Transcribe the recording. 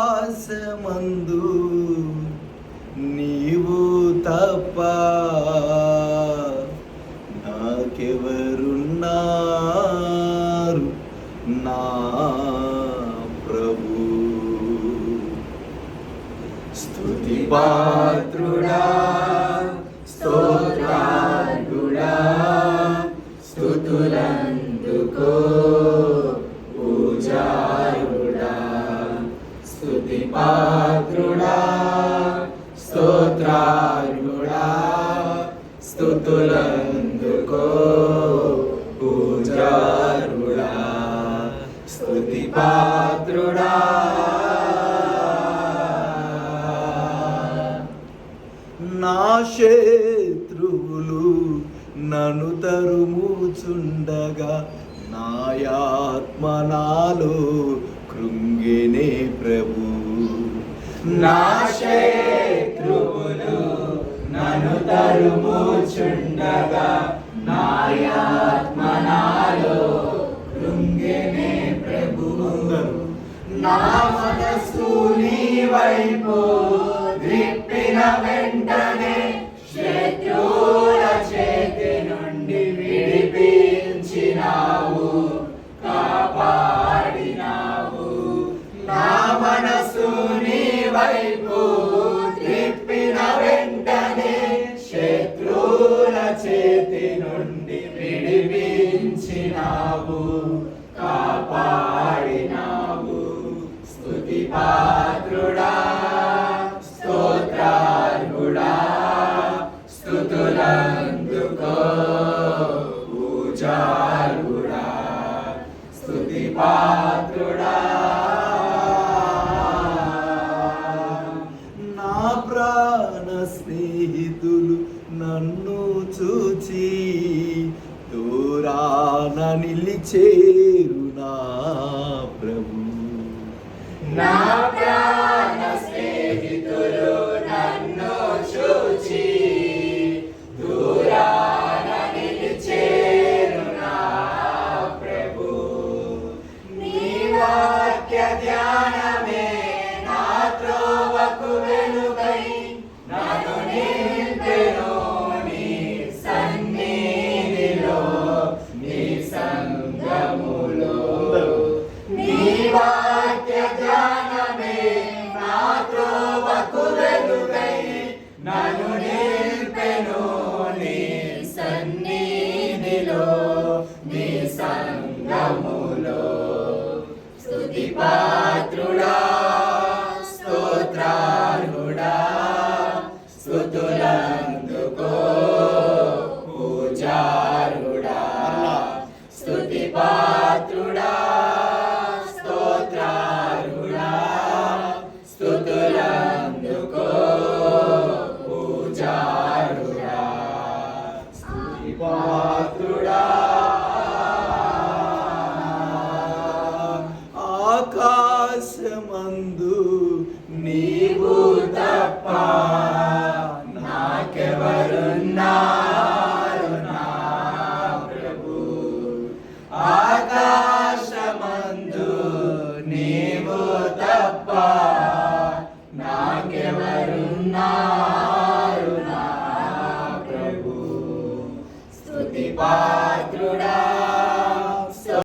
ఆకాశమందు నీవు తప్ప నాకెవరున్నారు నా ప్రభు. స్తుతి పాత్రుడా స్తోత్రార్హుడా స్తుతులందుకో పూజారుడా. స్తుతి పాత్రుడా స్తోత్రార్హుడా స్తుతులందుకో పూజారుడా. స్తుతి పాత్రుడా నా శత్రువులు నన్ను తరుముచుండగా నాయాత్మ నాలో కృంగినే ప్రభు. నా శత్రువులు నన్ను తరుముచుండగా నాయాత్మ నాలో కృంగినే ప్రభు. నా మనస్సు నీ వైపు త్రిప్పిన వెంటనే శత్రువుల చేతి నుండి విడిపించినావు, కాపాడినావు. నా మనసు నీ వైపు త్రిప్పిన వెంటనే శత్రువుల చేతి నుండి విడిపించినావు, కాపాడినావు. స్తుతి పాత్రుడా స్తోత్రార్హుడా స్తుతులందుకో పూజార్హుడా. స్తుతి పాత్రుడా నా ప్రాణ స్నేహితులు నన్ను చూచి దూరాన నిలిచేరు నా ప్రభు. నా ప్రాణ స్నేహితులు నన్ను చూచి దూరాన నిలిచేరు నా ప్రభు. నీ వాక్య ధ్యానమే నా త్రోవకు వెలుగై నన్ను నింపెను నీ సన్నిధిలో నీ సంగములో. నీ వాక్య ధ్యానమే నా త్రోవకు వెలుగై నన్ను నింపెను నీ సన్నిధిలో నీ సంగములో. స్తుతి పాత్రుడా స్తోత్రార్హుడా స్తుతులందుకో పూజార్హుడా. స్తుతి పాత్రుడా స్తోత్రార్హుడా స్తుతులందుకో పూజార్హుడా. స్తుతి పాత్రుడా ఆకాశమందు నీ